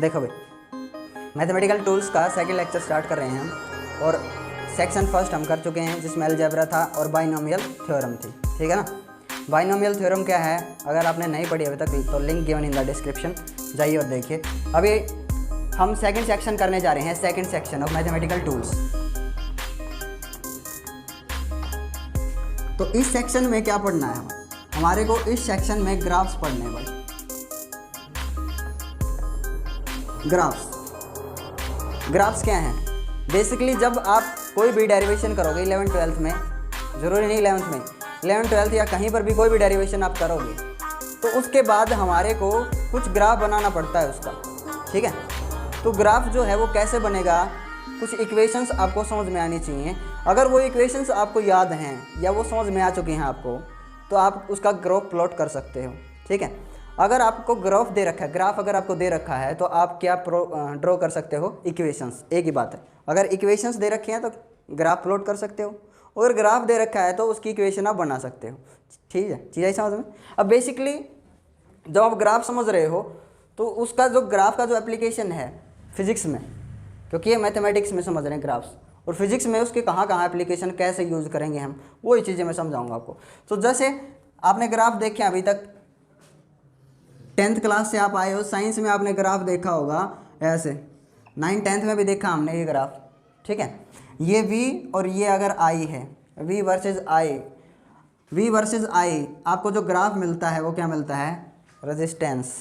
देखो भाई, mathematical tools का सेकंड लेक्चर स्टार्ट कर रहे हैं हम, और सेक्शन फर्स्ट हम कर चुके हैं जिसमें अलजेब्रा था और बाइनोमियल थ्योरम थी। ठीक है ना। बाइनोमियल थ्योरम क्या है, अगर आपने नहीं पढ़ी अभी तक तो link given in the description, जाइए और देखिए। अभी हम सेकंड सेक्शन करने जा रहे हैं, second section of mathematical tools. तो इस सेक्शन में क्या पढ़ना है हमारे को, इस सेक्शन में ग्राफ्स पढ़ने हैं भाई। ग्राफ्स क्या हैं? बेसिकली जब आप कोई भी डेरिवेशन करोगे 11th 12th में, ज़रूरी नहीं 11th में, 11th 12th या कहीं पर भी कोई भी डेरिवेशन आप करोगे तो उसके बाद हमारे को कुछ ग्राफ बनाना पड़ता है उसका। ठीक है। तो ग्राफ जो है वो कैसे बनेगा, कुछ इक्वेशंस आपको समझ में आनी चाहिए। अगर वो इक्वेशंस आपको याद हैं या वो समझ में आ चुकी हैं आपको, तो आप उसका ग्राफ प्लॉट कर सकते हो। ठीक है। अगर आपको ग्राफ दे रखा है, ग्राफ अगर आपको दे रखा है तो आप क्या ड्रॉ कर सकते हो, इक्वेशंस। एक ही बात है, अगर इक्वेशंस दे रखे हैं तो ग्राफ प्लॉट कर सकते हो, और ग्राफ दे रखा है तो उसकी इक्वेशन आप बना सकते हो। ठीक है, चीज़ आई समझ में। अब बेसिकली जब आप ग्राफ समझ रहे हो तो उसका जो ग्राफ का जो एप्लीकेशन है फिजिक्स में, क्योंकि ये मैथमेटिक्स में समझ रहे हैं ग्राफ्स, और फिजिक्स में उसके कहाँ कहाँ एप्लीकेशन कैसे यूज़ करेंगे हम, वही चीज़ें मैं समझाऊंगा आपको। तो जैसे आपने ग्राफ देखे अभी तक, 10th क्लास से आप आए हो, साइंस में आपने ग्राफ देखा होगा ऐसे, 9th 10th में भी देखा हमने ये ग्राफ। ठीक है। ये V और ये अगर I है, V वर्सेस I, आपको जो ग्राफ मिलता है वो क्या मिलता है, रेजिस्टेंस।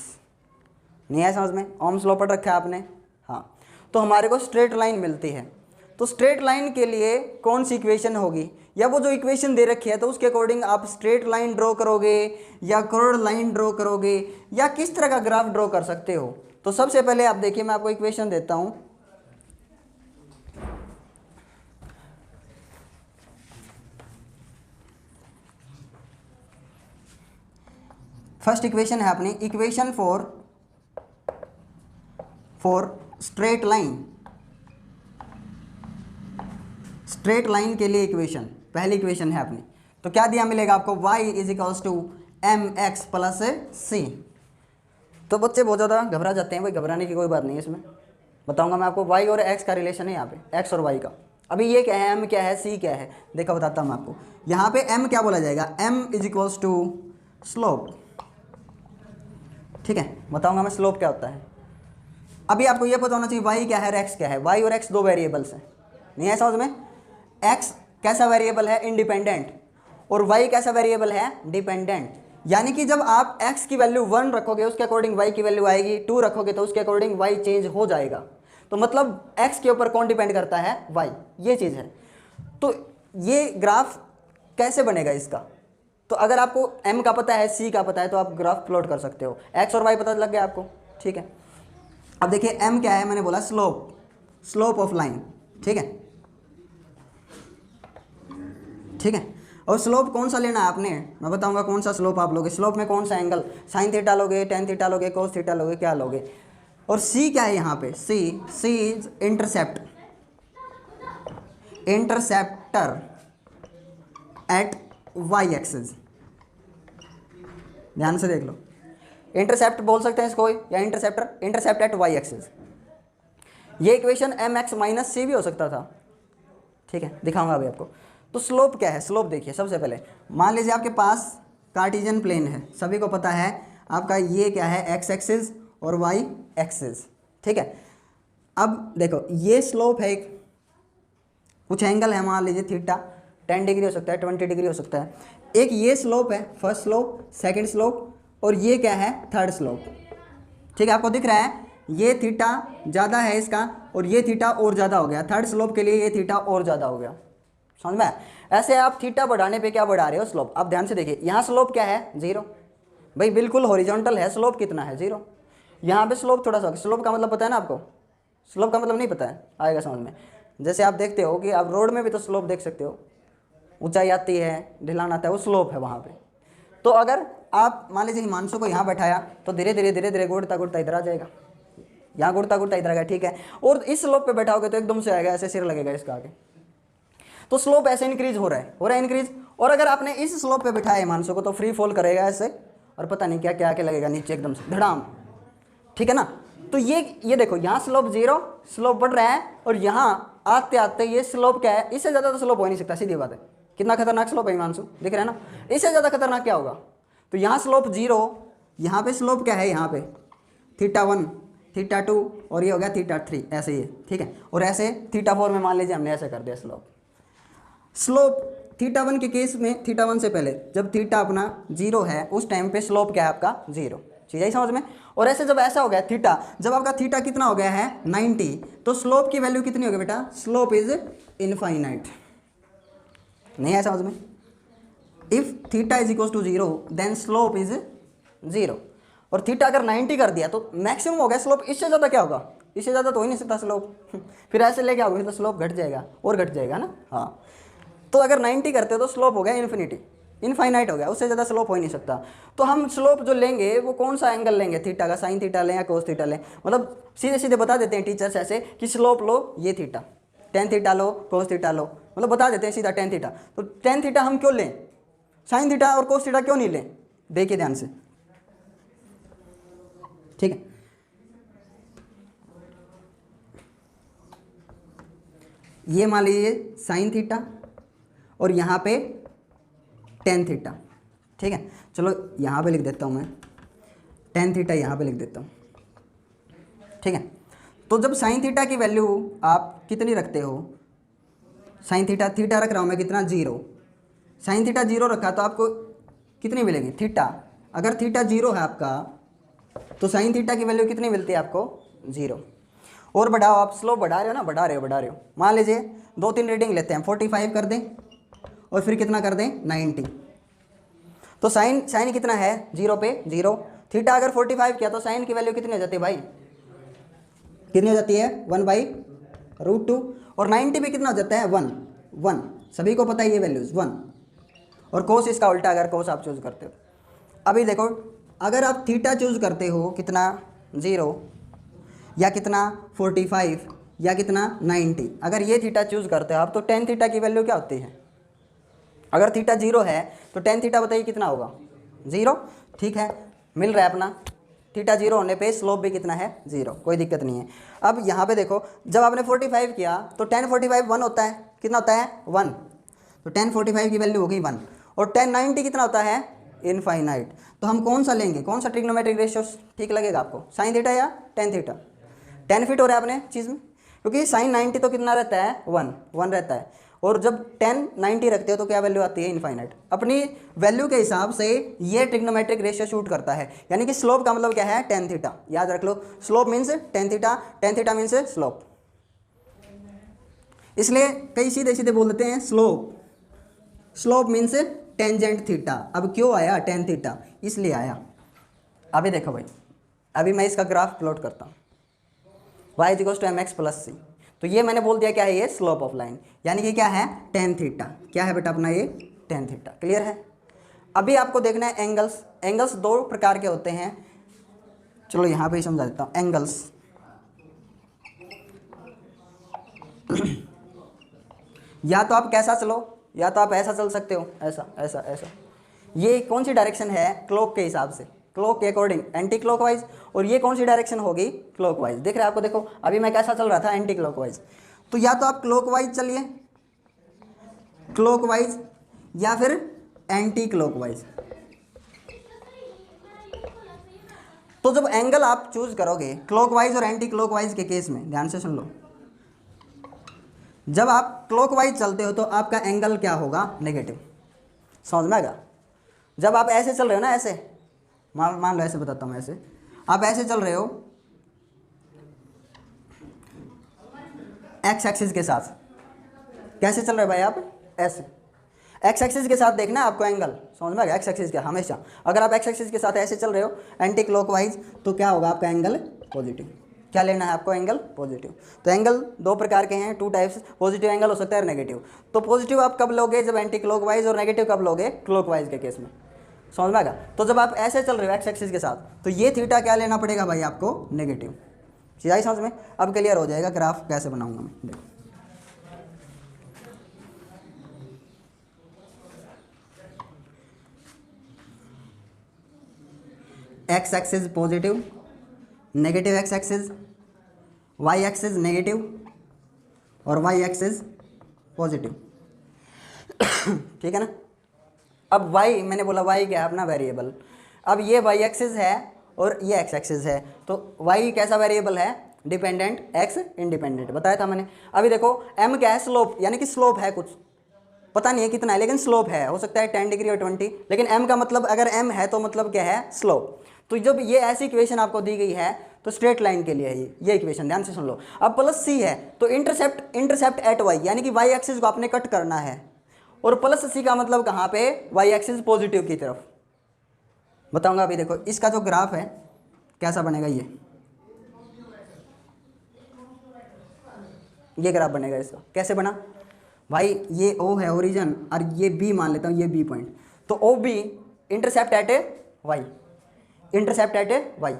नहीं है समझ में, ओम्स लॉ पढ़ रखा है आपने। हाँ, तो हमारे को स्ट्रेट लाइन मिलती है। तो स्ट्रेट लाइन के लिए कौन सी इक्वेशन होगी, या वो जो इक्वेशन दे रखी है तो उसके अकॉर्डिंग आप स्ट्रेट लाइन ड्रॉ करोगे या कर्व्ड लाइन ड्रॉ करोगे, या किस तरह का ग्राफ ड्रॉ कर सकते हो। तो सबसे पहले आप देखिए, मैं आपको इक्वेशन देता हूं। फर्स्ट इक्वेशन है अपनी, equation for straight line. Straight line के लिए इक्वेशन, पहली इक्वेशन है अपनी। तो क्या दिया मिलेगा आपको, y is equals to mx plus c। तो बच्चे बहुत ज़्यादा घबरा जाते हैं, भाई घबराने की कोई बात नहीं है इसमें। बताऊंगा मैं आपको, y और x का रिलेशन है यहाँ पे, x और y का। अभी ये क्या है, m क्या है, c क्या है, देखो बताता हूँ मैं आपको। यहाँ पे m क्या बोला जाएगा, m is equals to slope. ठीक है, बताऊँगा मैं स्लोप क्या होता है। अभी आपको ये पता होना चाहिए y क्या है और x क्या है। y और x दो वेरिएबल्स हैं, नहीं है समझ में। x कैसा वेरिएबल है, इंडिपेंडेंट, और y कैसा वेरिएबल है, डिपेंडेंट। यानी कि जब आप x की वैल्यू 1 रखोगे उसके अकॉर्डिंग y की वैल्यू आएगी, 2 रखोगे तो उसके अकॉर्डिंग y चेंज हो जाएगा। तो मतलब x के ऊपर कौन डिपेंड करता है, y, ये चीज़ है। तो ये ग्राफ कैसे बनेगा इसका, तो अगर आपको m का पता है, c का पता है, तो आप ग्राफ प्लॉट कर सकते हो। x और y पता लग गया आपको। ठीक है। अब देखिए m क्या है, मैंने बोला स्लोप ऑफ लाइन। ठीक है, ठीक है। और स्लोप कौन सा लेना है आपने, मैं बताऊंगा कौन सा स्लोप आप लोगे। स्लोप में कौन सा एंगल, साइन थीटा लोगे, टेन थीटा लोगे, कोस थीटा लोगे, क्या लोगे। और सी क्या है यहाँ पे, C is interceptor at Y axis. ध्यान से देख लो, इंटरसेप्ट बोल सकते हैं इसको, या इंटरसेप्ट एट वाई एक्सिस। ये इक्वेशन mx माइनस सी भी हो सकता था। ठीक है, दिखाऊंगा अभी आपको। तो स्लोप क्या है, स्लोप देखिए। सबसे पहले मान लीजिए आपके पास कार्टेशियन प्लेन है, सभी को पता है आपका ये क्या है, एक्स एक्सिस और वाई एक्सिस। ठीक है। अब देखो ये स्लोप है, एक कुछ एंगल है, मान लीजिए थीटा, 10 डिग्री हो सकता है, 20 डिग्री हो सकता है। एक ये स्लोप है, फर्स्ट स्लोप, सेकेंड स्लोप, और ये क्या है, थर्ड स्लोप। ठीक है, आपको दिख रहा है ये थीटा ज़्यादा है इसका, और ये थीटा और ज़्यादा हो गया। थर्ड स्लोप के लिए ये थीटा और ज़्यादा हो गया, समझ में। ऐसे आप थीटा बढ़ाने पे क्या बढ़ा रहे हो, स्लोप। अब ध्यान से देखिए, यहाँ स्लोप क्या है, 0। भाई बिल्कुल हॉरिजॉन्टल है, स्लोप कितना है, 0। यहाँ पे स्लोप थोड़ा सा, स्लोप का मतलब पता है ना आपको, स्लोप का मतलब नहीं पता है, आएगा समझ में। जैसे आप देखते हो कि आप रोड में भी तो स्लोप देख सकते हो, ऊंचाई आती है, ढलान आता है, वो स्लोप है वहाँ पे। तो अगर आप मान लीजिए हिमांशु को यहाँ बैठाया तो धीरे धीरे गुड़ता गुड़ता इधर आ जाएगा, यहाँ गुड़ता गुड़ता इधर आ गया। ठीक है। और इस स्लोप पे बैठाओगे तो एकदम से आएगा, ऐसे सिर लगेगा इसका आगे। तो स्लोप ऐसे इंक्रीज हो रहा है इंक्रीज। और अगर आपने इस स्लोप पे बिठाया हिमांशु को तो फ्री फॉल करेगा ऐसे, और पता नहीं क्या क्या आके लगेगा नीचे एकदम से धड़ाम। ठीक है ना। तो ये देखो यहाँ स्लोप 0, स्लोप बढ़ रहा है, और यहाँ आते आते ये स्लोप क्या है, इससे ज़्यादा तो स्लोप हो ही नहीं सकता, सीधी बात है। कितना खतरनाक स्लोप है हिमांशु, दिख रहा है ना। इससे ज़्यादा खतरनाक क्या होगा, तो यहाँ स्लोप 0, यहाँ पे स्लोप क्या है, यहाँ पे θ1 θ2 और ये हो गया θ3, ऐसे ही, ठीक है। और ऐसे θ4 में मान लीजिए हमने ऐसे कर दिया स्लोप θ1 के केस में, θ1 से पहले जब θ अपना 0 है उस टाइम पे स्लोप क्या है आपका 0, चीज़ आई समझ में। और ऐसे जब ऐसा हो गया θ, जब आपका θ कितना हो गया है 90, तो स्लोप की वैल्यू कितनी होगी बेटा, स्लोप इज इनफाइनाइट। नहीं है समझ में। If θ is equal to 0 then slope is 0, और θ अगर 90 कर दिया तो मैक्सिमम हो गया स्लोप। इससे ज़्यादा क्या होगा, इससे ज़्यादा तो हो ही नहीं सकता स्लोप। फिर ऐसे लेके आओगे तो स्लोप घट जाएगा और घट जाएगा ना। हाँ, तो अगर 90 करते हो तो स्लोप हो गया इनफाइनाइट हो गया, उससे ज़्यादा स्लोप हो ही नहीं सकता। तो हम स्लोप जो लेंगे वो कौन सा एंगल लेंगे, θ का, साइन θ लें या कोस θ लें। मतलब सीधे सीधे बता देते हैं टीचर्स ऐसे कि स्लोप लो ये θ, tan θ लो, कोस θ लो, मतलब बता देते हैं सीधा tan θ। तो tan θ हम क्यों लें, साइन θ और कोस θ क्यों नहीं लें, देखिए ध्यान से, ठीक है। ये मान लीजिए साइन θ और यहाँ पे tan θ, ठीक है। चलो यहाँ पे लिख देता हूँ मैं, tan θ यहाँ पे लिख देता हूँ, ठीक है। तो जब साइन θ की वैल्यू आप कितनी रखते हो, साइन θ रख रहा हूँ मैं कितना 0, साइन θ 0 रखा तो आपको कितनी मिलेगी θ। अगर θ 0 है आपका तो साइन θ की वैल्यू कितनी मिलती है आपको 0। और बढ़ाओ, आप स्लोप बढ़ा रहे हो ना, बढ़ा रहे हो। मान लीजिए 2-3 रीडिंग लेते हैं, 45 कर दें और फिर कितना कर दें 90। तो साइन कितना है 0 पे 0, θ अगर 45 किया तो साइन की वैल्यू कितनी हो जाती है भाई, कितनी हो जाती है 1/√2, और 90 भी कितना हो जाता है 1, सभी को पता है ये वैल्यूज 1। और कोस इसका उल्टा, अगर कोस आप चूज़ करते हो, अभी देखो अगर आप θ चूज़ करते हो कितना 0 या कितना 45 या कितना 90, अगर ये θ चूज़ करते हो आप तो tan θ की वैल्यू क्या होती है, अगर θ 0 है तो tan θ बताइए कितना होगा 0, ठीक है। मिल रहा है अपना, θ 0 होने पे स्लोप भी कितना है 0, कोई दिक्कत नहीं है। अब यहाँ पे देखो जब आपने 45 किया तो tan 45 1 होता है, कितना होता है 1, तो tan 45 की वैल्यू हो गई 1, और tan 90 कितना होता है इनफाइनाइट। तो हम कौन सा लेंगे, कौन सा ट्रिग्नोमेट्रिक रेशियो ठीक लगेगा आपको, साइन θ या tan θ। tan फिट हो रहा है अपने चीज़ में, क्योंकि साइन 90 तो कितना रहता है 1 रहता है, और जब tan 90 रखते हो तो क्या वैल्यू आती है इनफाइनाइट। अपनी वैल्यू के हिसाब से ये ट्रिग्नोमेट्रिक रेशियो शूट करता है, यानी कि स्लोप का मतलब क्या है tan θ, याद रख लो, slope means tan θ means slope. इसलिए कई सीधे सीधे बोल देते हैं स्लोप मीन्स टेंजेंट θ। अब क्यों आया tan θ, इसलिए आया। अभी देखो भाई, अभी मैं इसका ग्राफ प्लॉट करता हूँ, y = mx + c। तो ये मैंने बोल दिया क्या है, ये स्लोप ऑफ लाइन, यानी कि क्या है tan θ, क्या है बेटा अपना ये tan θ, क्लियर है। अभी आपको देखना है एंगल्स 2 प्रकार के होते हैं, चलो यहाँ पे ही समझा देता हूँ। एंगल्स या तो आप कैसा चलो, या तो आप ऐसा चल सकते हो, ऐसा। ये कौन सी डायरेक्शन है क्लॉक के हिसाब से, क्लॉक के अकॉर्डिंग एंटी क्लॉकवाइज, और ये कौन सी डायरेक्शन होगी क्लॉकवाइज। दिख रहा है आपको, देखो अभी मैं कैसा चल रहा था एंटी क्लॉकवाइज, तो या तो आप क्लॉकवाइज चलिए, क्लॉकवाइज या फिर एंटी क्लॉकवाइज। तो जब एंगल आप चूज करोगे क्लॉकवाइज और एंटी क्लॉकवाइज के केस में, ध्यान से सुन लो, जब आप क्लॉकवाइज चलते हो तो आपका एंगल क्या होगा नेगेटिव, समझ में आएगा। जब आप ऐसे चल रहे हो ना, ऐसे मान लो, ऐसे बताता हूँ, ऐसे आप ऐसे चल रहे हो एक्स एक्सिस के साथ, कैसे चल रहे हो भाई आप, ऐसे एक्स एक्सिस के साथ देखना है आपको एंगल, समझ में आ गया। एक्स एक्सिस का हमेशा, अगर आप एक्स एक्सिस के साथ ऐसे चल रहे हो एंटी क्लॉकवाइज, तो क्या होगा आपका एंगल पॉजिटिव। क्या लेना है आपको, एंगल पॉजिटिव। तो एंगल 2 प्रकार के हैं, 2 टाइप्स, पॉजिटिव एंगल हो सकता है और नेगेटिव। तो पॉजिटिव आप कब लोगे, जब एंटी क्लॉकवाइज, और नेगेटिव कब लोगे क्लॉकवाइज के केस में, समझ में आएगा। तो जब आप ऐसे चल रहे हो एक्स एक्सिस के साथ, तो ये थीटा क्या लेना पड़ेगा भाई आपको नेगेटिव। चीज़ आई समझ में, अब क्लियर हो जाएगा ग्राफ कैसे बनाऊंगा मैं। देखो x axis positive negative x axis, y axis negative और वाई एक्सिस पॉजिटिव। ठीक है ना। अब y, मैंने बोला y क्या है अपना वेरिएबल। अब ये y एक्सिस है और ये x एक्सिस है, तो y कैसा वेरिएबल है, डिपेंडेंट, x इंडिपेंडेंट, बताया था मैंने। अभी देखो m क्या है, स्लोप, यानी कि स्लोप है, कुछ पता नहीं है कितना है लेकिन स्लोप है, हो सकता है 10 डिग्री और 20, लेकिन m का मतलब अगर m है तो मतलब क्या है, स्लोप। तो जब ये ऐसी इक्वेशन आपको दी गई है तो स्ट्रेट लाइन के लिए है ये इक्वेशन, ध्यान से सुन लो। अब प्लस c है तो इंटरसेप्ट एट y, यानी कि y एक्सिस को आपने कट करना है, और प्लस c का मतलब कहाँ पे, y एक्सिस पॉजिटिव की तरफ। बताऊंगा अभी। देखो इसका जो ग्राफ है कैसा बनेगा, ये ग्राफ बनेगा इसका। कैसे बना भाई, ये O है ओरिजिन और ये B मान लेता हूँ, ये B पॉइंट, तो OB intercept at y, intercept at y,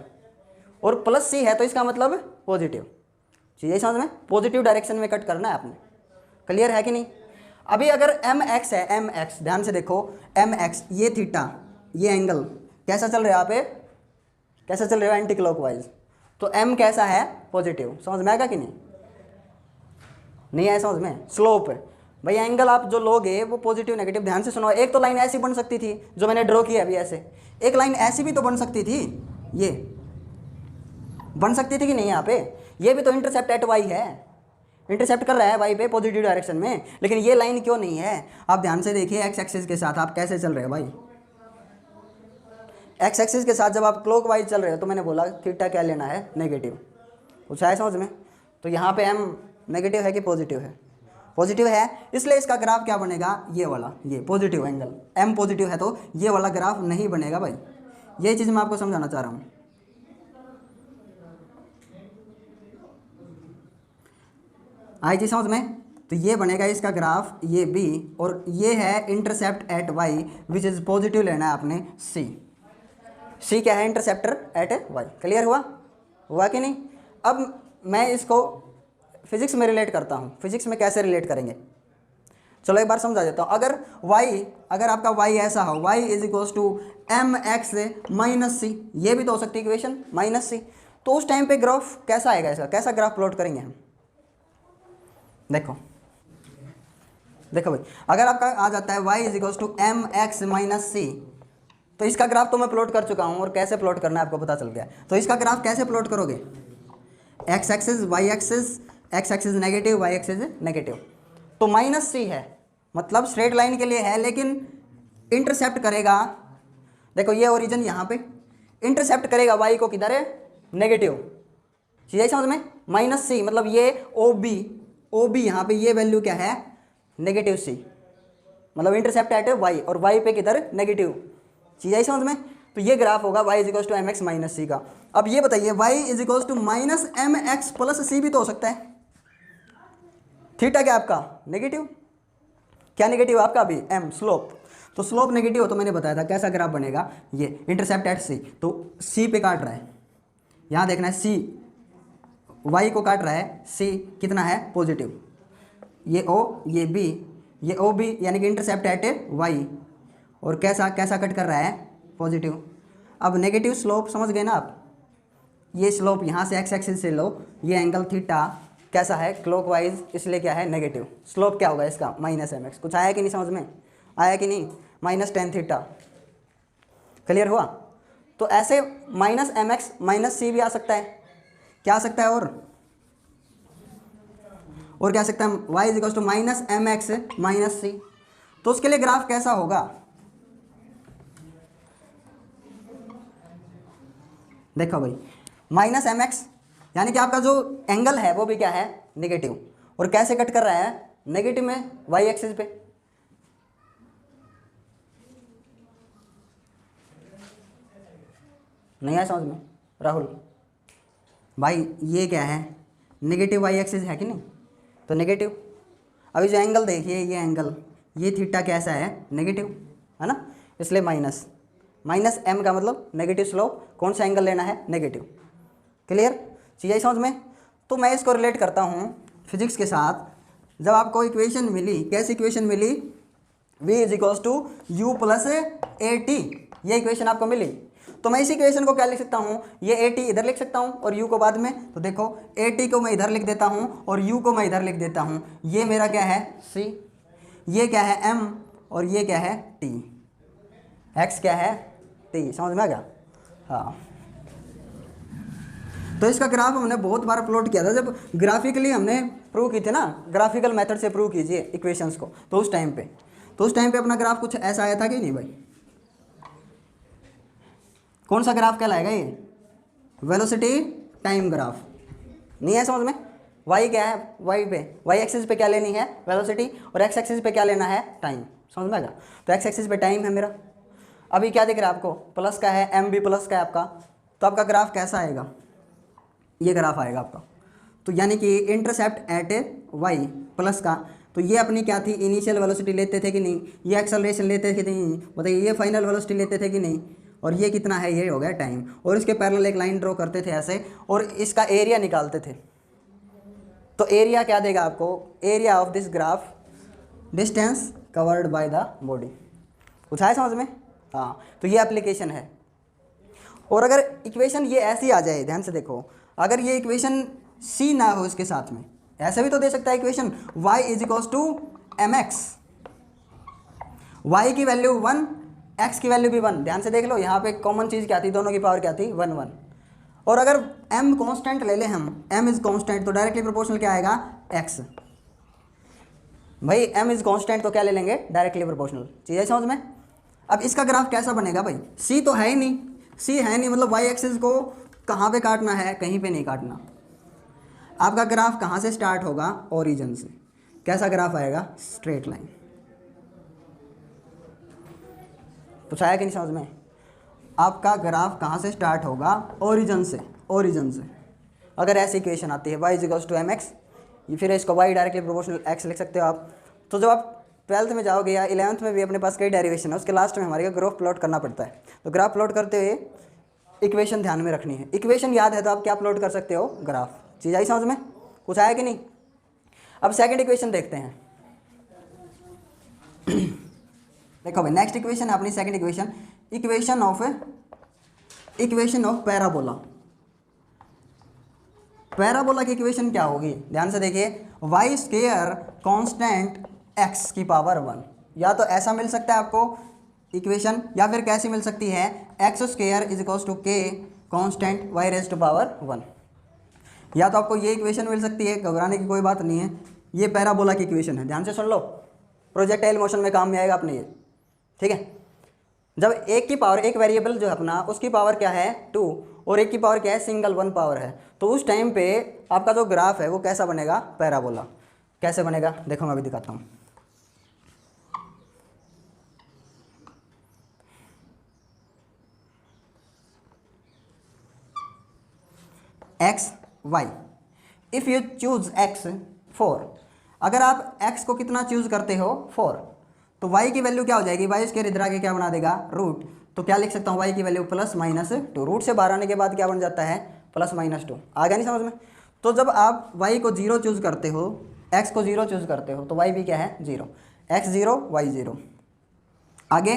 और प्लस c है तो इसका मतलब पॉजिटिव। चीज़ें समझ में, पॉजिटिव डायरेक्शन में कट करना है आपने। क्लियर है कि नहीं। अभी अगर mx है, mx ध्यान से देखो, mx ये थीटा, ये एंगल कैसा चल रहा है यहाँ पे, कैसा चल रहा है, एंटी क्लॉकवाइज, तो m कैसा है, पॉजिटिव। समझ में आएगा कि नहीं आया समझ में। स्लोप भाई एंगल आप जो लोगे वो पॉजिटिव नेगेटिव, ध्यान से सुनो। एक तो लाइन ऐसी बन सकती थी जो मैंने ड्रॉ की अभी ऐसे, एक लाइन ऐसी भी तो बन सकती थी, ये बन सकती थी कि नहीं, यहाँ पे ये भी तो इंटरसेप्ट एट y है, इंटरसेप्ट कर रहा है y पे पॉजिटिव डायरेक्शन में, लेकिन ये लाइन क्यों नहीं है। आप ध्यान से देखिए एक्स एक्सिस के साथ आप कैसे चल रहे हो भाई, एक्स एक्सिस के साथ जब आप क्लॉकवाइज चल रहे हो तो मैंने बोला थीटा क्या लेना है, नेगेटिव। कुछ है समझ में। तो यहाँ पे m नेगेटिव है कि पॉजिटिव है, पॉजिटिव है, इसलिए इसका ग्राफ क्या बनेगा, ये वाला, ये पॉजिटिव एंगल, m पॉजिटिव है तो ये वाला ग्राफ नहीं बनेगा भाई। ये चीज़ मैं आपको समझाना चाह रहा हूँ। आई जी समझ में। तो ये बनेगा इसका ग्राफ, ये B, और ये है intercept at y which is positive लेना है आपने C क्या है, इंटरसेप्टर एट y। क्लियर हुआ कि नहीं। अब मैं इसको फिजिक्स में रिलेट करता हूँ। फिजिक्स में कैसे रिलेट करेंगे, चलो एक बार समझा देता हूँ। अगर आपका y ऐसा हो, y is equals to mx minus C, ये भी तो हो सकती है इक्वेशन, माइनस सी, तो उस टाइम पे ग्राफ कैसा आएगा, इसका कैसा ग्राफ प्लॉट करेंगे हम। देखो भाई, अगर आपका आ जाता है y is equals to mx minus C, तो इसका ग्राफ तो मैं प्लॉट कर चुका हूँ और कैसे प्लॉट करना है आपको पता चल गया। तो इसका ग्राफ कैसे प्लॉट करोगे, x axis y axis, x axis negative y axis negative, तो माइनस सी है मतलब स्ट्रेट लाइन के लिए है, लेकिन इंटरसेप्ट करेगा, देखो ये ओरिजिन यहाँ पे इंटरसेप्ट करेगा y को किधर है, नेगेटिव। चीज़ समझ में, माइनस सी मतलब ये OB यहाँ पे ये वैल्यू क्या है, नेगेटिव सी, मतलब इंटरसेप्ट एट y और y पे किधर, नेगेटिव। चीज़ आई समझ में। तो ये ग्राफ होगा y is equals to mx minus C का। अब ये बताइए y is equals to minus mx plus C भी तो हो सकता है। थीटा क्या आपका, नेगेटिव, क्या नेगेटिव आपका अभी, m स्लोप, तो स्लोप नेगेटिव हो तो मैंने बताया था कैसा ग्राफ बनेगा, ये इंटरसेप्ट एट सी, तो c पे काट रहा है, यहाँ देखना है c y को काट रहा है, c कितना है, पॉजिटिव, ये o ये b, ये OB यानी कि इंटरसेप्ट एट y, और कैसा कट कर रहा है, पॉजिटिव। अब नेगेटिव स्लोप समझ गए ना आप, ये स्लोप यहाँ से x एक्सिस से लो, ये एंगल थीटा कैसा है, क्लॉकवाइज, इसलिए क्या है, नेगेटिव। स्लोप क्या होगा इसका, माइनस mx। कुछ आया कि नहीं समझ में, आया कि नहीं, माइनस टेन थीटा। क्लियर हुआ। तो ऐसे माइनस mx माइनस सी भी आ सकता है, क्या आ सकता है, और क्या आ सकता है, y is equal to minus mx minus C. तो उसके लिए ग्राफ कैसा होगा, देखो भाई, माइनस mx यानी कि आपका जो एंगल है वो भी क्या है, नेगेटिव, और कैसे कट कर रहा है, नेगेटिव में y एक्सिस पे। नहीं आया समझ में राहुल भाई, ये क्या है, नेगेटिव y एक्सिस है कि नहीं, तो नेगेटिव। अभी जो एंगल देखिए, ये एंगल, ये थीटा कैसा है, नेगेटिव है ना, इसलिए माइनस m का मतलब नेगेटिव स्लोप, कौन सा एंगल लेना है, नेगेटिव। क्लियर, चीज़ समझ में। तो मैं इसको रिलेट करता हूँ फिजिक्स के साथ। जब आपको इक्वेशन मिली, कैसी इक्वेशन मिली, v is equals to u plus a t, ये इक्वेशन आपको मिली, तो मैं इसी इक्वेशन को क्या लिख सकता हूँ, ये ए टी इधर लिख सकता हूँ और यू को बाद में। तो देखो ए टी को मैं इधर लिख देता हूँ और यू को मैं इधर लिख देता हूँ। ये मेरा क्या है सी, ये क्या है एम और ये क्या है टी, एक्स क्या है टी। समझ में आ गया? हाँ, तो इसका ग्राफ हमने बहुत बार प्लॉट किया था, जब ग्राफिकली हमने प्रूव की थी ना, ग्राफिकल मेथड से प्रूव कीजिए इक्वेशंस को, तो उस टाइम पे अपना ग्राफ कुछ ऐसा आया था कि नहीं भाई? कौन सा ग्राफ कहलाएगा ये? Velocity time graph. नहीं है समझ में? वाई क्या है, वाई पे, वाई एक्सिस पे क्या लेनी है वेलोसिटी, और एक्स एक्सिस पे क्या लेना है टाइम। समझ में आएगा? तो एक्स एक्सिस पे टाइम है मेरा। अभी क्या दिख रहा है आपको, प्लस का है, एम बी प्लस का है आपका, तो आपका ग्राफ कैसा आएगा? ये ग्राफ आएगा आपका। तो यानी कि इंटरसेप्ट एट वाई प्लस का, तो ये अपनी क्या थी, इनिशियल वेलोसिटी लेते थे कि नहीं, ये एक्सेलरेशन लेते थे कि नहीं, बताइए, ये फाइनल वेलोसिटी लेते थे कि नहीं, और ये कितना है, ये हो गया टाइम। और इसके पैरेलल एक लाइन ड्रॉ करते थे ऐसे, और इसका एरिया निकालते थे। तो एरिया क्या देगा आपको, area of this graph distance covered by the body. कुछ आया समझ में? हाँ, तो ये एप्लीकेशन है। और अगर इक्वेशन ये ऐसी आ जाए, ध्यान से देखो, अगर ये इक्वेशन सी ना हो इसके साथ में, ऐसे भी तो दे सकता है equation, y is equals to m x, y की वैल्यू 1, x की वैल्यू भी 1। ध्यान से देख लो, यहाँ पे कॉमन चीज़ क्या थी, दोनों की पावर क्या थी, 1 1। और अगर m कांस्टेंट ले लें हम, m इज कांस्टेंट, तो डायरेक्टली प्रोपोर्शनल क्या आएगा, x। भाई m इज कांस्टेंट तो क्या ले लेंगे, डायरेक्टली प्रोपोर्शनल। चीज़ है समझ में? अब इसका ग्राफ कैसा बनेगा भाई, c तो है ही नहीं, c है नहीं, मतलब y एक्सिस को कहाँ पे काटना है, कहीं पे नहीं काटना। आपका ग्राफ कहाँ से स्टार्ट होगा, ओरिजिन से। कैसा ग्राफ आएगा, स्ट्रेट लाइन। कुछ आया कि नहीं समझ में? आपका ग्राफ कहाँ से स्टार्ट होगा, ओरिजिन से, ओरिजिन से। अगर ऐसी इक्वेशन आती है y is equals to m x, फिर इसको y डायरेक्टली प्रोपोर्शनल x लिख सकते हो आप। तो जब आप 12th में जाओगे या 11th में भी अपने पास कई डेरिवेशन है, उसके लास्ट में हमारे ग्राफ प्लॉट करना पड़ता है। तो ग्राफ प्लॉट करते हुए इक्वेशन ध्यान में रखनी है। इक्वेशन याद है तो आप क्या प्लॉट कर सकते हो, ग्राफ। चीज़ आई समझ में? कुछ आया कि नहीं? अब सेकंड इक्वेशन देखते हैं। देखो भाई, नेक्स्ट इक्वेशन है अपनी second equation, equation of parabola. Parabola की इक्वेशन क्या होगी, ध्यान से देखिए, वाई स्क्वायर कांस्टेंट एक्स की पावर 1। या तो ऐसा मिल सकता है आपको इक्वेशन, या फिर कैसी मिल सकती है, X square is equals to K constant Y raise to power 1। या तो आपको ये इक्वेशन मिल सकती है, घबराने की कोई बात नहीं है, ये पैराबोला की इक्वेशन है। ध्यान से सुन लो, प्रोजेक्टाइल मोशन में काम में आएगा अपने ये, ठीक है। जब एक की पावर, एक वेरिएबल जो है अपना, उसकी पावर क्या है 2, और एक की पावर क्या है, सिंगल 1 पावर है, तो उस टाइम पे आपका जो ग्राफ है वो कैसा बनेगा, पैराबोला। कैसे बनेगा देखो, मैं अभी दिखाता हूँ। X y, if you choose x 4, अगर आप x को कितना चूज करते हो 4, तो y की वैल्यू क्या हो जाएगी, y इसके इधर आके क्या बना देगा, रूट। तो क्या लिख सकता हूँ, y की वैल्यू प्लस माइनस 2, रूट से बाहर आने के बाद क्या बन जाता है, प्लस माइनस 2। आ गया नहीं समझ में? तो जब आप y को 0 चूज करते हो, x को 0 चूज करते हो, तो y भी क्या है 0, x 0 y 0। आगे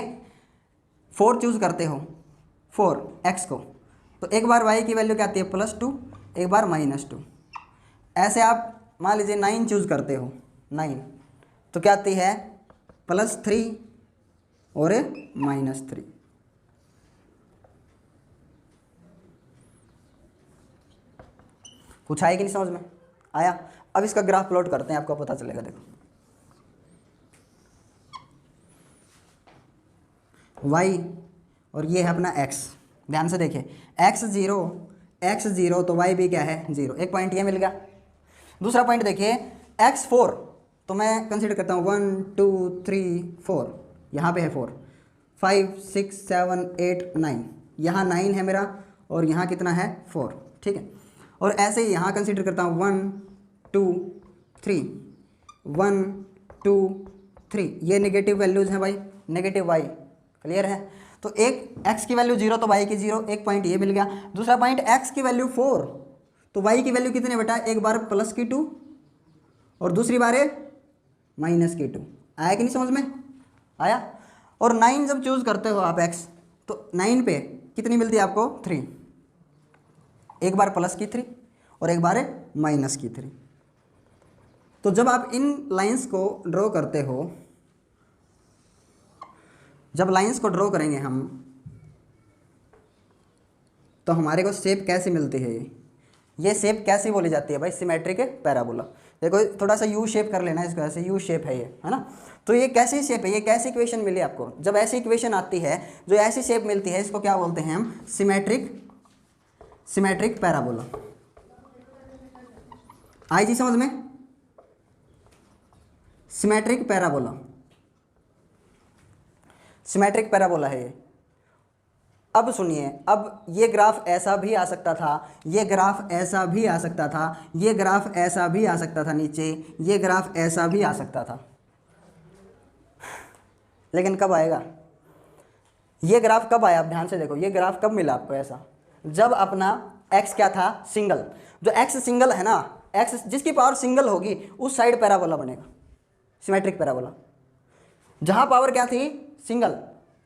4 चूज करते हो, 4 x को, तो एक बार y की वैल्यू क्या आती है, +2, एक बार -2। ऐसे आप मान लीजिए 9 चूज करते हो, 9, तो क्या आती है, +3 और -3। कुछ आया कि नहीं समझ में? आया? अब इसका ग्राफ प्लॉट करते हैं, आपको पता चलेगा। देखो y और ये है अपना x, ध्यान से देखिए, x 0 तो y भी क्या है 0, एक पॉइंट ये मिल गया। दूसरा पॉइंट देखिए, x 4, तो मैं कंसीडर करता हूँ 1 2 3 4, यहाँ पे है 4, 5 6 7 8 9, यहाँ 9 है मेरा, और यहाँ कितना है 4, ठीक है। और ऐसे ही यहाँ कंसीडर करता हूँ 1 2 3, 1 2 3, ये नेगेटिव वैल्यूज़ हैं भाई, नेगेटिव y, क्लियर है। तो एक x की वैल्यू 0 तो y की 0, एक पॉइंट ये मिल गया। दूसरा पॉइंट x की वैल्यू 4, तो y की वैल्यू कितने बेटा, एक बार प्लस की 2 और दूसरी बार माइनस की 2। आया कि नहीं समझ में? आया। और 9 जब चूज़ करते हो आप x, तो 9 पे कितनी मिलती है आपको 3, एक बार प्लस की 3 और एक बार माइनस की 3। तो जब आप इन लाइंस को ड्रॉ करते हो, जब लाइंस को ड्रॉ करेंगे हम, तो हमारे को शेप कैसे मिलती है? ये शेप कैसी बोली जाती है भाई? Symmetric parabola. देखो थोड़ा सा यू शेप कर लेना इसको, ऐसे यू शेप है ये, है ना। तो ये कैसी शेप है, ये कैसी इक्वेशन मिली आपको? जब ऐसी इक्वेशन आती है, जो ऐसी शेप मिलती है, इसको क्या बोलते हैं हम? Symmetric parabola. आई जी समझ में? सिमेट्रिक पैराबोला, सिमेट्रिक पैराबोला है ये। अब सुनिए, अब ये ग्राफ ऐसा भी आ सकता था, ये ग्राफ ऐसा भी आ सकता था, ये ग्राफ ऐसा भी आ सकता था नीचे, ये ग्राफ ऐसा भी आ सकता था। लेकिन कब आएगा ये ग्राफ? कब आया? आप ध्यान से देखो, ये ग्राफ कब मिला आपको ऐसा? जब अपना x क्या था? सिंगल। जो x सिंगल है ना, x जिसकी पावर सिंगल होगी उस साइड पैराबोला बनेगा, सिमेट्रिक पैराबोला। जहां पावर क्या थी? सिंगल,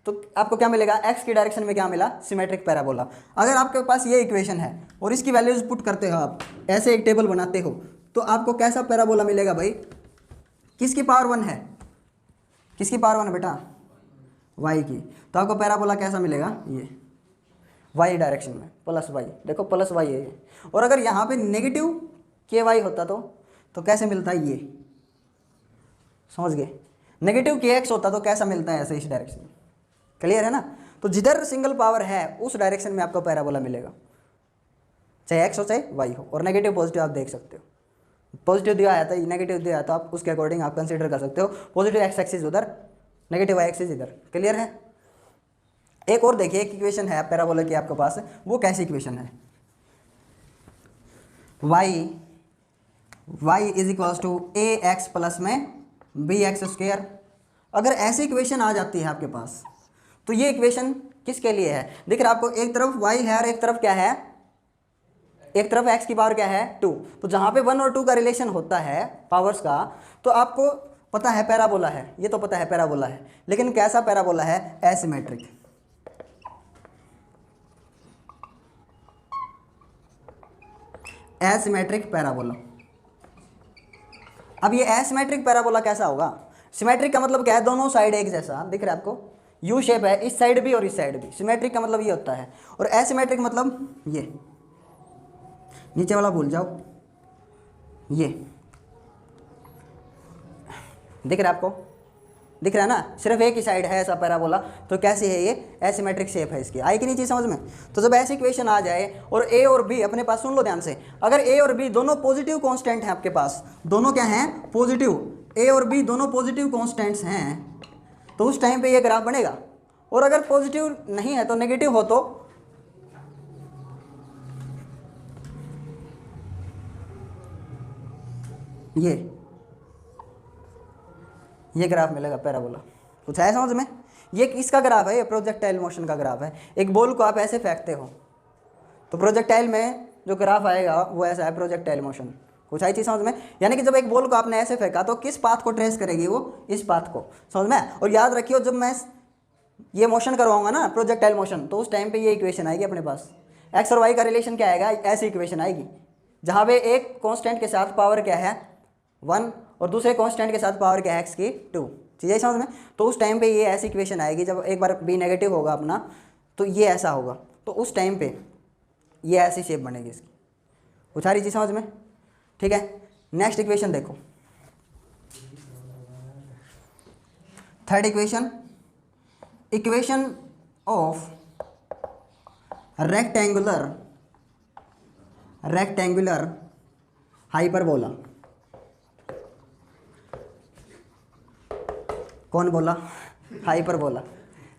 तो आपको क्या मिलेगा? x की डायरेक्शन में क्या मिला? Symmetric parabola. अगर आपके पास ये इक्वेशन है और इसकी वैल्यूज पुट करते हो आप, ऐसे एक टेबल बनाते हो, तो आपको कैसा पैराबोला मिलेगा भाई? किसकी पावर 1 है? किसकी पावर 1 है बेटा? y की। तो आपको पैराबोला कैसा मिलेगा? ये y डायरेक्शन में प्लस y, देखो प्लस y है ये। और अगर यहाँ पे नेगेटिव के वाई होता तो कैसे मिलता है ये? समझ गए? नेगेटिव के एक्स होता तो कैसा मिलता है? ऐसे इस डायरेक्शन में। क्लियर है ना? तो जिधर सिंगल पावर है उस डायरेक्शन में आपको पैराबोला मिलेगा, चाहे एक्स हो चाहे वाई हो। और नेगेटिव पॉजिटिव आप देख सकते हो, पॉजिटिव दिया है तो नेगेटिव दिया है तो आप उसके अकॉर्डिंग आप कंसीडर कर सकते हो। पॉजिटिव एक्स एक्सिस उधर, नेगेटिव वाई एक्सिस इधर। क्लियर है? एक और देखिए, एक इक्वेशन है पैराबोला की आपके पास, वो कैसी इक्वेशन है? y is equals to a x plus में बी एक्स स्क्वायर। अगर ऐसी इक्वेशन आ जाती है आपके पास, तो ये इक्वेशन किसके लिए है? दिख रहा है आपको, एक तरफ y है और एक तरफ क्या है? एक तरफ x की पावर क्या है? 2। तो जहाँ पे 1 और 2 का रिलेशन होता है पावर्स का, तो आपको पता है पैराबोला है, ये तो पता है पैराबोला है। लेकिन कैसा पैराबोला है? एसिमेट्रिक। Asymmetric parabola. अब ये एसिमेट्रिक पैराबोला कैसा होगा? सिमेट्रिक का मतलब क्या है? दोनों साइड एक जैसा। दिख रहा है आपको, यू शेप है, इस साइड भी और इस साइड भी। सिमेट्रिक का मतलब ये होता है। और एसिमेट्रिक मतलब ये, नीचे वाला भूल जाओ, ये दिख रहा है आपको? दिख रहा है ना? सिर्फ एक ही साइड है ऐसा पैराबोला। तो कैसी है ये? एसिमेट्रिक शेप है इसकी। आई कि नहीं चीज़ समझ में? तो जब ऐसी इक्वेशन आ जाए और ए और बी अपने पास, सुन लो ध्यान से, अगर ए और बी दोनों पॉजिटिव कांस्टेंट हैं आपके पास, दोनों क्या हैं? पॉजिटिव। ए और बी दोनों पॉजिटिव कांस्टेंट्स हैं, तो उस टाइम पे ये ग्राफ बनेगा। और अगर पॉजिटिव नहीं है तो नेगेटिव हो, तो ये ग्राफ मिलेगा पैराबोला। कुछ है समझ में? ये किसका ग्राफ है? ये प्रोजेक्टाइल मोशन का ग्राफ है। एक बॉल को आप ऐसे फेंकते हो तो प्रोजेक्टाइल में जो ग्राफ आएगा वो ऐसा है, प्रोजेक्टाइल मोशन। कुछ आई चीज़ समझ में? यानी कि जब एक बॉल को आपने ऐसे फेंका तो किस पाथ को ट्रेस करेगी वो? इस पाथ को। समझ में? और याद रखियो, जब मैं ये मोशन करवाऊंगा ना, प्रोजेक्टाइल मोशन, तो उस टाइम पे ये इक्वेशन आएगी अपने पास। एक्स और वाई का रिलेशन क्या आएगा? ऐसी इक्वेशन आएगी जहाँ पे एक कांस्टेंट के साथ पावर क्या है? 1 और दूसरे कांस्टेंट के साथ पावर क्या है? एक्स की 2। चीज़ें समझ में? तो उस टाइम पे ये ऐसी इक्वेशन आएगी, जब एक बार बी नेगेटिव होगा अपना तो ये ऐसा होगा, तो उस टाइम पे ये ऐसी शेप बनेगी इसकी। कुछ सारी चीज़ समझ में? ठीक है, नेक्स्ट इक्वेशन देखो, third equation, equation of rectangular hyperbola. कौन बोला? हाइपरबोला।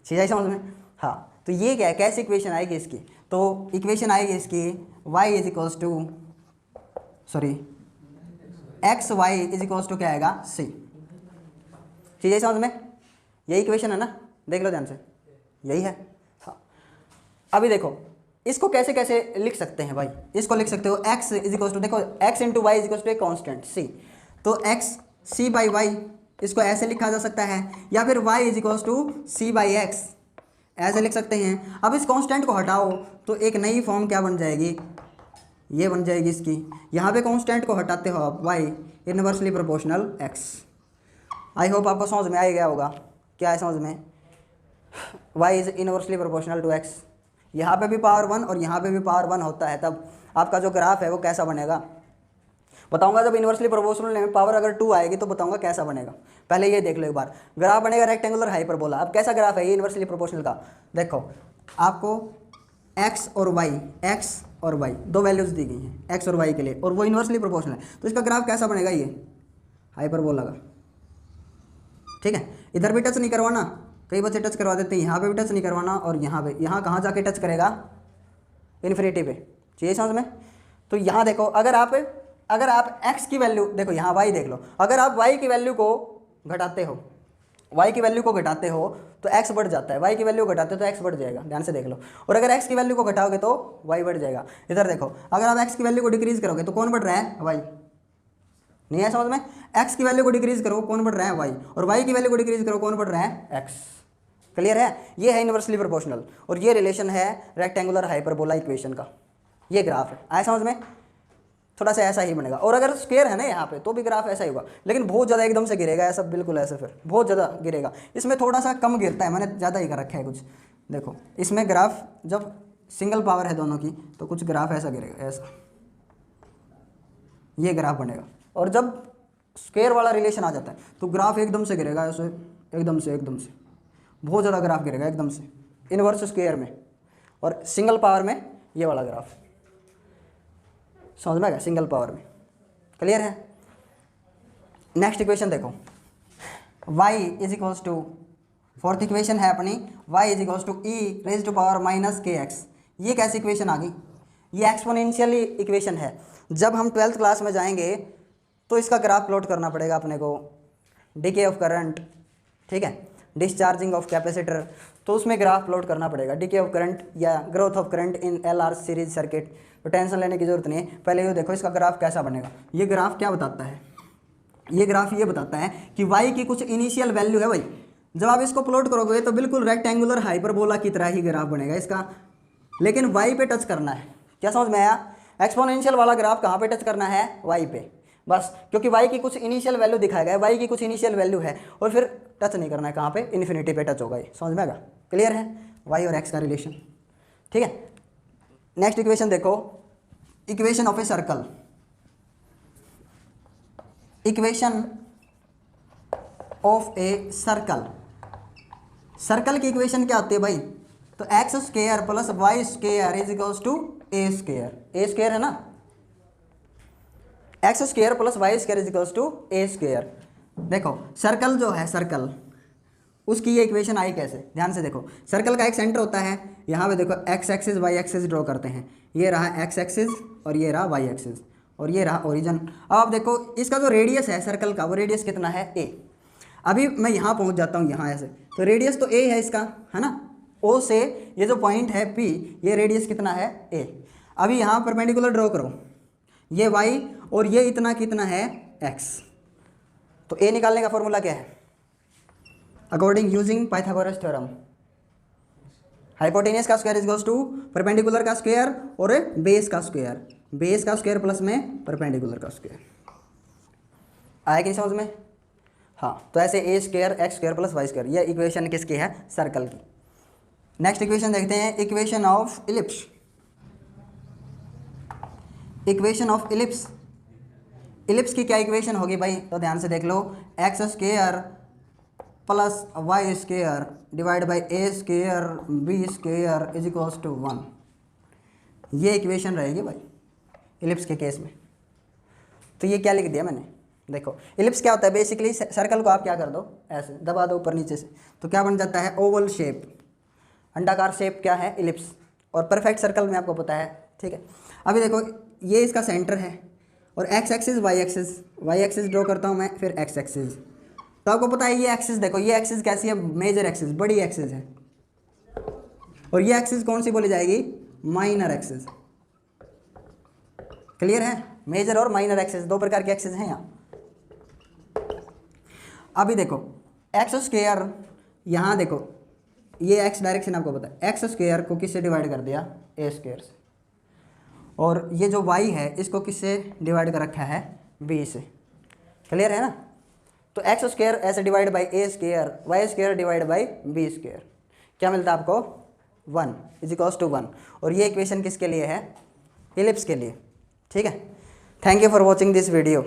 चीज़ आई समझ में? हाँ, तो ये क्या है? कैसी इक्वेशन आएगी इसकी? तो इक्वेशन आएगी इसकी y is equals to, sorry, x y is equals to क्या आएगा? c। चीज़ आई समझ में? यही इक्वेशन है ना? देख लो ध्यान से, यही है। हाँ, अभी देखो इसको कैसे कैसे लिख सकते हैं भाई? इसको लिख सकते हो x इज इक्वल्स टू, देखो x into y is equals to a constant c, तो x c बाई वाई, इसको ऐसे लिखा जा सकता है, या फिर y is equals to c by x, ऐसे लिख सकते हैं। अब इस कांस्टेंट को हटाओ तो एक नई फॉर्म क्या बन जाएगी, ये बन जाएगी इसकी। यहाँ पे कांस्टेंट को हटाते हो आप, y inversely proportional x। I hope आपको समझ में आ गया होगा। क्या है समझ में, y is inversely proportional to x। यहाँ पे भी पावर 1 और यहाँ पे भी पावर 1 होता है, तब आपका जो ग्राफ है वो कैसा बनेगा बताऊंगा। जब इनवर्सली प्रोपोर्शनल में पावर अगर 2 आएगी तो बताऊंगा कैसा बनेगा। पहले ये देख लो एक बार, ग्राफ बनेगा रेक्टेंगुलर हाइपरबोला। अब कैसा ग्राफ है ये इनवर्सली प्रोपोर्शनल का, देखो आपको x और y दो वैल्यूज दी गई हैं x और y के लिए, और वो इनवर्सली प्रोपोर्शनल है, तो इसका ग्राफ कैसा बनेगा, ये हाइपरबोला का। ठीक है, इधर भी टच नहीं करवाना, कई बच्चे टच करवा देते हैं, यहाँ पे भी टच नहीं करवाना, और यहाँ पे, यहाँ कहाँ जाके टच करेगा, इन्फिनिटी पे। चाहिए समझ में। तो यहाँ देखो, अगर आप x की वैल्यू देखो, यहाँ y देख लो, अगर आप y की वैल्यू को घटाते हो, तो x बढ़ जाता है, y की वैल्यू घटाते हो तो x बढ़ जाएगा, ध्यान से देख लो। और अगर x की वैल्यू को घटाओगे तो y बढ़ जाएगा। इधर देखो, अगर आप x की वैल्यू को डिक्रीज करोगे तो कौन बढ़ रहा है, y। नहीं है समझ में, x की वैल्यू को डिक्रीज करो कौन बढ़ रहा है, y, और y की वैल्यू को डिक्रीज करो कौन बढ़ रहा है, x। क्लियर है, ये है इनवर्सली प्रोपोर्शनल, और ये रिलेशन है रेक्टेंगुलर हाइपरबोला इक्वेशन का। ये ग्राफ है, आया समझ में, थोड़ा सा ऐसा ही बनेगा। और अगर स्क्वायर है ना यहाँ पे तो भी ग्राफ ऐसा ही होगा, लेकिन बहुत ज़्यादा एकदम से गिरेगा ऐसा, बिल्कुल ऐसे, फिर बहुत ज़्यादा गिरेगा। इसमें थोड़ा सा कम गिरता है, मैंने ज़्यादा ही कर रखा है कुछ। देखो इसमें ग्राफ जब सिंगल पावर है दोनों की तो कुछ ग्राफ ऐसा गिरेगा, ऐसा ये ग्राफ बनेगा। और जब स्क्वायर वाला रिलेशन आ जाता है तो ग्राफ एकदम से गिरेगा ऐसे, एकदम से बहुत ज़्यादा ग्राफ गिरेगा एकदम से, इनवर्स स्क्वायर में। और सिंगल पावर में ये वाला ग्राफ, समझ में आ गया, सिंगल पावर में। क्लियर है। नेक्स्ट इक्वेशन देखो, y is equals to, fourth equation है अपनी, y is equals to e raise to power minus kx। ये कैसी इक्वेशन आ गई, ये एक्सपोनेंशियल इक्वेशन है। जब हम 12th क्लास में जाएंगे तो इसका ग्राफ प्लॉट करना पड़ेगा अपने को, डीके ऑफ करंट, ठीक है, डिस्चार्जिंग ऑफ कैपेसिटर, तो उसमें ग्राफ प्लॉट करना पड़ेगा, डीके ऑफ करंट या growth of current in LR series circuit. तो टेंशन लेने की जरूरत नहीं है, पहले ये देखो इसका ग्राफ कैसा बनेगा। ये ग्राफ क्या बताता है, ये ग्राफ ये बताता है कि y की कुछ इनिशियल वैल्यू है भाई, जब आप इसको प्लॉट करोगे तो बिल्कुल रेक्टेंगुलर हाइपरबोला की तरह ही ग्राफ बनेगा इसका, लेकिन y पे टच करना है। क्या समझ में आया, एक्सपोनेंशियल वाला ग्राफ कहाँ पे टच करना है, y पे बस, क्योंकि y की कुछ इनिशियल वैल्यू दिखाया गया है, y की कुछ इनिशियल वैल्यू है, और फिर टच नहीं करना है कहाँ पे, इन्फिनिटी पे टच होगा। ये समझ में आएगा, क्लियर है y और x का रिलेशन। ठीक है, नेक्स्ट इक्वेशन देखो, equation of a circle, equation of a circle, circle की इक्वेशन क्या होती है भाई, तो x square plus Y square is equals to a square, a square है ना, x square plus Y square is equals to a square. देखो circle जो है, सर्कल उसकी ये इक्वेशन आई कैसे, ध्यान से देखो, सर्कल का एक सेंटर होता है, यहाँ पे देखो x axis y axis draw करते हैं, ये रहा एक्स एक्सिस और ये रहा वाई एक्सिस और ये रहा ओरिजिन। अब आप देखो इसका जो रेडियस है सर्कल का, वो रेडियस कितना है, ए। अभी मैं यहाँ पहुँच जाता हूँ यहाँ ऐसे, तो रेडियस तो ए है इसका, है ना, ओ से ये जो पॉइंट है पी, ये रेडियस कितना है, ए। अभी यहाँ परपेंडिकुलर ड्रॉ करो, ये वाई और ये इतना कितना है, एक्स। तो ए निकालने का फॉर्मूला क्या है, according using Pythagoras theorem, hypotenuse का स्क्वायर इज टू परपेंडिकुलर का स्क्वायर और बेस का स्क्वायर, बेस का स्क्वायर प्लस में परपेंडिकुलर का स्क्वायर। आया कि नहीं समझ में, हाँ। तो ऐसे A square X square plus Y square, यह इक्वेशन किसकी है, सर्कल की। नेक्स्ट इक्वेशन देखते हैं, equation of ellipse, equation of ellipse, ellipse की क्या इक्वेशन होगी भाई, तो ध्यान से देख लो, x square plus Y square divide by a square b square is equals to 1, ये इक्वेशन रहेगी भाई इलिप्स के केस में। तो ये क्या लिख दिया मैंने, देखो इलिप्स क्या होता है, बेसिकली सर्कल को आप क्या कर दो, ऐसे दबा दो ऊपर नीचे से, तो क्या बन जाता है, ओवल शेप, अंडाकार शेप क्या है, इलिप्स। और परफेक्ट सर्कल में आपको पता है, ठीक है। अभी देखो ये इसका सेंटर है और x axis y axis draw करता हूँ मैं, फिर एक्स एक्सिस, तो आपको पता है ये एक्सिस, देखो ये एक्सिस कैसी है, मेजर एक्सिस, बड़ी एक्सिस है, और ये एक्सिस कौन सी बोली जाएगी, माइनर एक्सिस। क्लियर है, मेजर और माइनर एक्सिस दो प्रकार के एक्सिस हैं यहाँ। अभी देखो एक्स स्क्वायर, यहाँ देखो ये एक्स डायरेक्शन आपको पता है, एक्स स्क्वायर को किससे डिवाइड कर दिया, ए स्क्वायर से, और ये जो वाई है इसको किससे डिवाइड कर रखा है, बी से। क्लियर है ना। तो एक्स स्क्वायर ऐसे divide by a square, y square divide by b square, क्या मिलता है आपको, 1 इज इक्वल्स टू 1। और ये इक्वेशन किसके लिए है, इलिप्स के लिए। ठीक है। Thank you for watching this video.